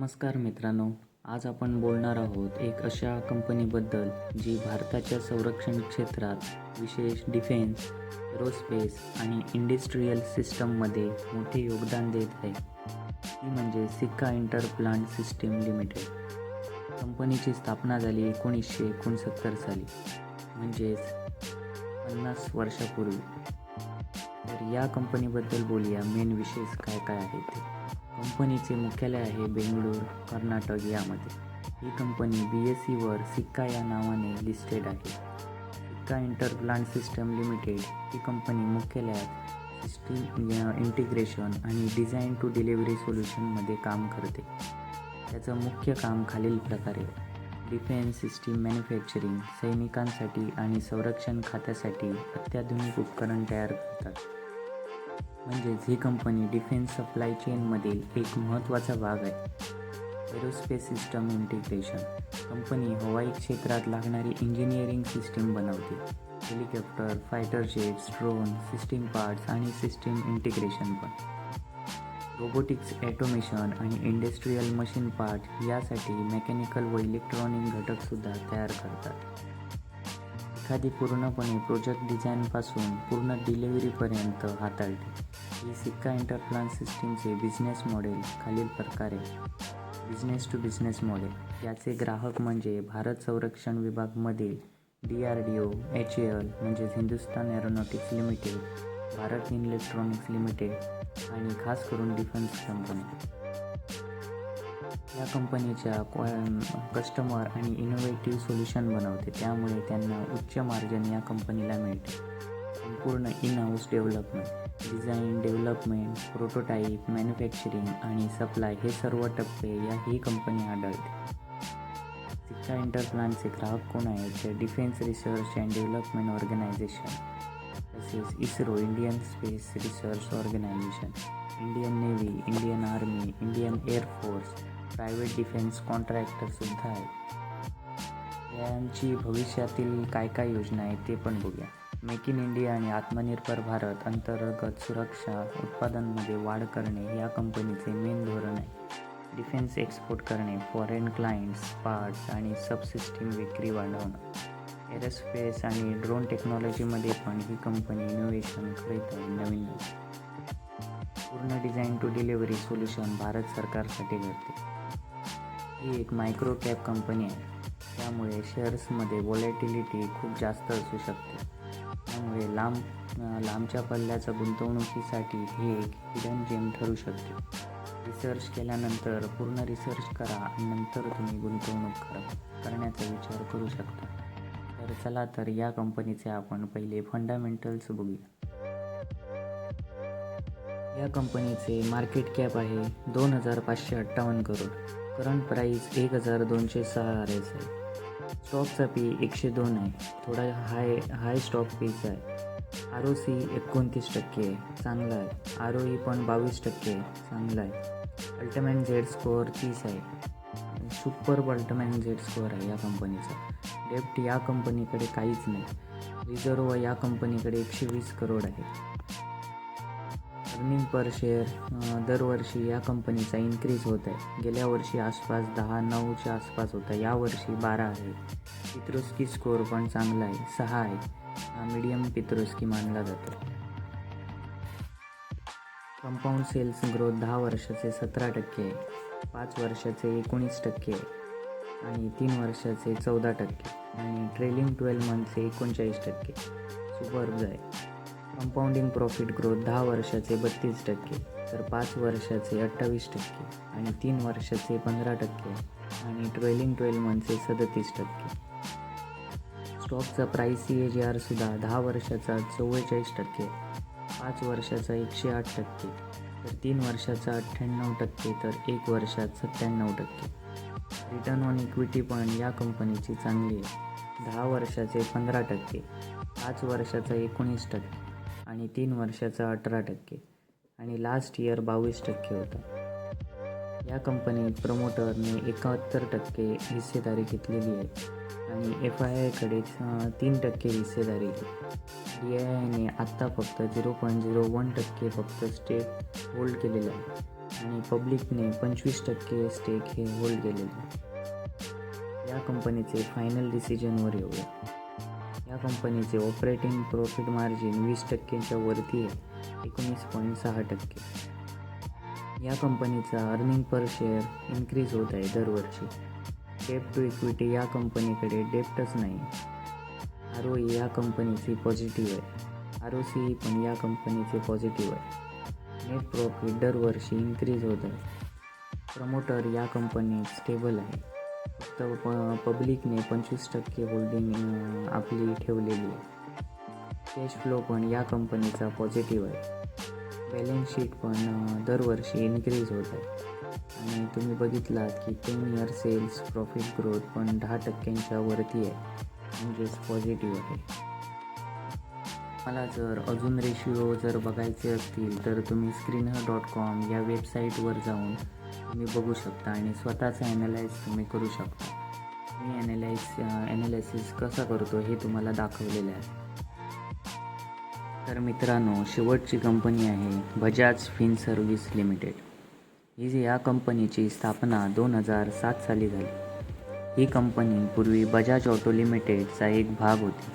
नमस्कार मित्रांनो. आज आपण बोलणार आहोत एक अशा कंपनीबद्दल जी भारताच्या संरक्षण क्षेत्रात विशेष डिफेन्स, एरोस्पेस आणि इंडस्ट्रियल सिस्टममध्ये मोठे योगदान देत आहे. ती म्हणजे सिक्का इंटरप्लांट सिस्टीम लिमिटेड. कंपनीची स्थापना झाली 1969 साली, म्हणजेच 50 वर्षापूर्वी. तर या कंपनीबद्दल बोलूया. मेन विशेष काय काय आहे ते. कंपनीचे मुख्यालय आहे बेंगळूर, कर्नाटक यामध्ये. ही कंपनी BSEवर सिक्का या नावाने लिस्टेड आहे. सिक्का इंटरप्लांट सिस्टम लिमिटेड ही कंपनी मुख्यालयात सिस्टीम इंटिग्रेशन आणि डिझाईन टू डिलिव्हरी सोल्युशनमध्ये काम करते. त्याचं मुख्य काम खालील प्रकारे: डिफेन्स सिस्टीम मॅन्युफॅक्चरिंग, सैनिकांसाठी आणि संरक्षण खात्यासाठी अत्याधुनिक उपकरण तयार करतात. म्हणजेच ही कंपनी डिफेन्स सप्लाय चेनमधील एक महत्त्वाचा भाग आहे. एरोस्पेस सिस्टम इंटिग्रेशन, कंपनी हवाई क्षेत्रात लागणारी इंजिनिअरिंग सिस्टीम बनवते. हेलिकॉप्टर, फायटर जेट्स, ड्रोन, सिस्टीम पार्ट्स आणि सिस्टीम इंटिग्रेशन पण. रोबोटिक्स, ॲटोमेशन आणि इंडस्ट्रियल मशीन पार्ट यासाठी मेकॅनिकल व इलेक्ट्रॉनिक घटकसुद्धा तयार करतात. एखादी पूर्णपणे प्रोजेक्ट डिझाईनपासून पूर्ण डिलिव्हरीपर्यंत हाताळते. ही सिक्का इंटरप्लांट सिस्टीमचे बिझनेस मॉडेल खालील प्रकारे: बिझनेस टू बिझनेस मॉडेल. याचे ग्राहक म्हणजे भारत संरक्षण विभागमधील DRDO, HAL म्हणजेच Hindustan aeronautics limited, Bharat electronics limited आणि खास करून डिफेन्स कंपनी. या कंपनीच्या कस्टमर आणि इनोव्हेटिव्ह सोल्युशन बनवते, त्यामुळे त्यांना उच्च मार्जिन या कंपनीला मिळते. संपूर्ण in house development, design, development, prototype, manufacturing आणि सप्लाय हे सर्व टप्पे ही कंपनी हाताळते. सिक्का इंटरप्लांटचे ग्राहक कोण आहेत? तर defence research and development organisation, तसेच ISRO, Indian space research organisation, Indian navy, Indian army, Indian air force, private defence कॉन्ट्रॅक्टरसुद्धा आहेत. यांची भविष्यातील काय काय योजना आहेत ते पण बघूया. मेक इन इंडिया आणि आत्मनिर्भर भारत अंतर्गत सुरक्षा उत्पादनांमध्ये वाढ करणे या कंपनीचे मेन धोरण आहे. डिफेन्स एक्सपोर्ट करणे, फॉरेन क्लायंट्स, पार्ट्स आणि सबसिस्टीम विक्री वाढवणं. एरोस्पेस आणि ड्रोन टेक्नॉलॉजीमध्ये पण ही कंपनी इनोव्हेशन करत आहे. नवीन पूर्ण design to delivery solution Bharat सरकारसाठी करते. ही एक मायक्रो कॅप कंपनी आहे, त्यामुळे शेअर्समध्ये व्हॉलॅटिलिटी खूप जास्त असू शकते. त्यामुळे लांबच्या पल्ल्याच्या गुंतवणुकीसाठी हे एक हिडन जेम ठरू शकते. रिसर्च केल्यानंतर पूर्ण रिसर्च करा आणि नंतर तुम्ही गुंतवणूक करण्याचा विचार करू शकता. तर चला तर या कंपनीचे आपण पहिले फंडामेंटल्स बघूया. या कंपनीचे मार्केट कॅप आहे 2,558 करोड. करंट प्राईस 1,206 RS आहे. स्टॉकचा P 102 आहे. थोडा हाय स्टॉक पीच आहे. ROC 29% आहे, चांगला आहे. ROE पण 22% आहे, चांगला आहे. अल्टिमेट झेड स्कोअर 30 आहे. सुपर अल्टिमेट झेड स्कोअर आहे या कंपनीचा. डेप्ट या कंपनीकडे काहीच नाही. रिझर्व या कंपनीकडे 120 करोड आहे. अर्निंग पर शेअर दरवर्षी या कंपनीचा इन्क्रीज होत आहे. गेल्या वर्षी आसपास 10-9च्या आसपास होता, यावर्षी 12 आहे. पित्रोस्की स्कोअर पण चांगला आहे, 6 आहे. हा मीडियम पित्रोस्की मानला जातो. कंपाऊंड सेल्स ग्रोथ 10 वर्षाचे 17% आहे, 5 वर्षाचे 19% आहे आणि 3 वर्षाचे 14% आणि ट्रेलिंग 12 मंथचे 39%. सुपर्ब आहे. कंपाऊंडिंग प्रॉफिट ग्रोथ 10 वर्षाचे 32%, तर 5 वर्षाचे 28% आणि 3 वर्षाचे 15% आणि ट्रेलिंग 12 मंथचे 37%. स्टॉकचा प्राईस CAGR सुद्धा 10 वर्षाचा 44%, 5 वर्षाचा 108%, तर 3 वर्षाचा 98%, तर 1 वर्षात 97%. रिटर्न ऑन इक्विटी पण या कंपनीची चांगली आहे. 10 वर्षाचे 15%, 5 वर्षाचा 19% आणि 3 वर्षाचा 18% आणि लास्ट इयर 22% होता. या कंपनीत प्रमोटरने 71% हिस्सेदारी घेतलेली आहे आणि FIIकडे 3% हिस्सेदारी आहे. DIIने आत्ता फक्त 0.01% फक्त स्टेक होल्ड केलेलं आहे. आणि पब्लिकने 25% स्टेक हे होल्ड केलेले आहे. या कंपनीचे फायनल डिसिजनवर येऊया. या कंपनीचे ऑपरेटिंग प्रॉफिट मार्जिन 20%च्या वरती आहे, 19.6%. या कंपनीचा अर्निंग पर शेअर इन्क्रीज होत आहे दरवर्षी. डेट टू इक्विटी या कंपनीकडे डेप्टच नाही. ROE या कंपनीची पॉझिटिव्ह आहे. ROCE पण या कंपनीचे पॉझिटिव्ह आहे. नेट प्रॉफिट दरवर्षी इन्क्रीज होत आहे. प्रमोटर या कंपनीत स्टेबल आहे. फक्त पब्लिकने 25% होल्डिंग आपली ठेवलेली आहे. कॅश फ्लो पण या कंपनीचा पॉझिटिव्ह आहे. बॅलन्स शीट पण दरवर्षी इन्क्रीज होत आहे. आणि तुम्ही बघितलात की 10 इयर सेल्स प्रॉफिट ग्रोथ पण 10%च्या वरती आहे, म्हणजेच पॉझिटिव्ह आहे. मला जर अजून रेशिओ जर बघायचे असतील तर तुम्ही screener.com या वेबसाईटवर जाऊन तुम्ही बघू शकता आणि स्वतःचं ॲनालाइज तुम्ही करू शकता. मी ॲनालिसिस कसा करतो हे तुम्हाला दाखवलेलं आहे. तर मित्रांनो, शेवटची कंपनी आहे बजाज फिनसर्व्हिस लिमिटेड. या कंपनीची स्थापना 2007 साली झाली. ही कंपनी पूर्वी बजाज ऑटो लिमिटेडचा एक भाग होती,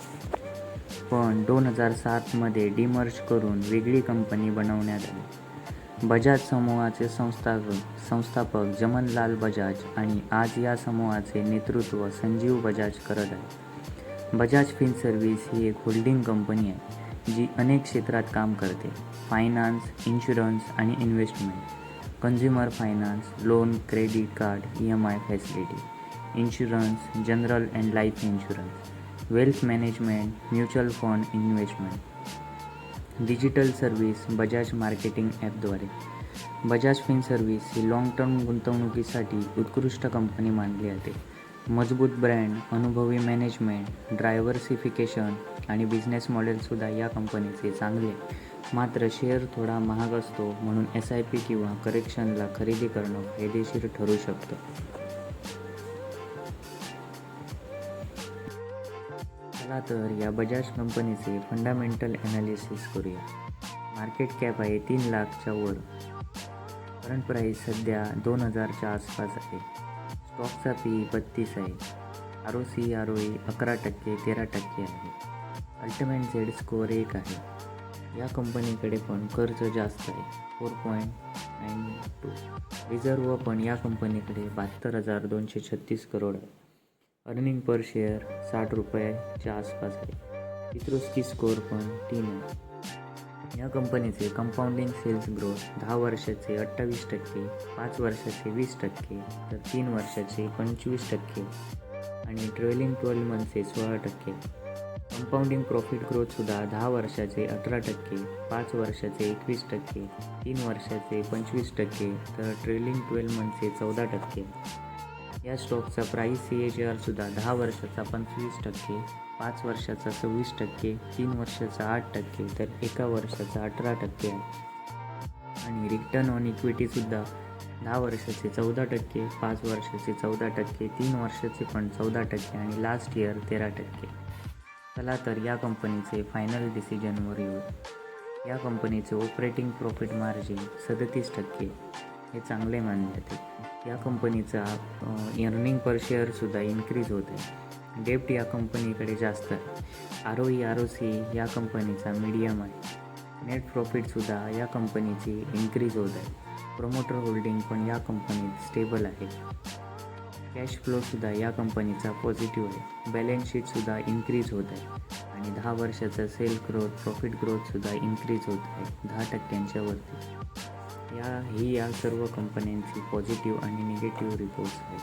पण 2007मध्ये डिमर्ज करून वेगळी कंपनी बनवण्यात आली. बजाज समूहाचे संस्थापक जमनलाल बजाज आणि आज या समूहाचे नेतृत्व संजीव बजाज करत आहे. बजाज फिनसर्व्हिस ही एक होल्डिंग कंपनी आहे जी अनेक क्षेत्रात काम करते. फायनान्स, इन्शुरन्स आणि investment, consumer finance, loan, credit card, EMI facility, insurance, general and life insurance, wealth management, mutual fund investment, digital service Bajaj marketing ॲपद्वारे. बजाज फिनसर्व्हिस ही लाँग टर्म गुंतवणुकीसाठी उत्कृष्ट कंपनी मानली जाते. मजबूत ब्रँड, अनुभवी मॅनेजमेंट, डायव्हर्सिफिकेशन आणि बिझनेस मॉडेलसुद्धा या कंपनीचे चांगले. मात्र शेअर थोडा महाग असतो, म्हणून SIP किंवा करेक्शनला खरेदी करणं फायदेशीर ठरू शकतं. चला तर या बजाज कंपनीचे फंडामेंटल ॲनालिसिस करूया. मार्केट कॅप आहे 3 लाखच्या वर. करंट प्राईस सध्या 2000च्या आसपास आहे. स्टॉकचा PE 32 आहे. ROCE ROE 11%, 13% आहे. अल्टिमेट झेड स्कोअर 1 आहे. या कंपनीकडे पण कर्ज जास्त आहे, 4.92. रिझर्व पण या कंपनीकडे 72,236 करोड आहे. अर्निंग पर शेअर 60 रुपयाच्या आसपास आहे. पित्रोस्की स्कोअर पण 3 आहे. या कंपनीचे कंपाऊंडिंग सेल्स ग्रोथ 10 वर्षाचे 28%, 5 वर्षाचे 20%, तर 3 वर्षाचे 25% आणि ट्रेलिंग 12 मंथचे 16%. कंपाऊंडिंग प्रॉफिट ग्रोथसुद्धा 10 वर्षाचे 18%, 5 वर्षाचे 21%, 3 वर्षाचे 25%, तर ट्रेलिंग 12 मंथचे 14%. या स्टॉकचा प्राईस CAGR सुद्धा 10 वर्षाचा 25%, 5 वर्षाचा 26%, 3 वर्षाचा 8%, तर 1 वर्षाचा 18% आहे. आणि रिटर्न ऑन इक्विटीसुद्धा 10 वर्षाचे 14%, 5 वर्षाचे 14%, 3 वर्षाचे पण 14% आणि लास्ट इयर 13%. चला तर या कंपनीचे फायनल डिसिजनवर येऊ. या कंपनीचे ऑपरेटिंग प्रॉफिट मार्जिन 37% हे चांगले मानले जाते. या कंपनीचा अर्निंग पर शेअरसुद्धा इन्क्रीज होत आहे. डेप्ट या कंपनीकडे जास्त आहे. ROE ROCE या कंपनीचा मीडियम आहे. नेट प्रॉफिटसुद्धा या कंपनीची इन्क्रीज होत आहे. प्रमोटर होल्डिंग पण या कंपनीत स्टेबल आहे. कॅश फ्लोसुद्धा या कंपनीचा पॉझिटिव्ह आहे. बॅलन्स शीटसुद्धा इन्क्रीज होत आहे आणि 10 वर्षाचा सेल ग्रोथ, प्रॉफिट ग्रोथसुद्धा इन्क्रीज होत आहे 10%च्या वरती. या सर्व कंपन्यांची पॉझिटिव्ह आणि निगेटिव्ह रिपोर्ट्स आहेत.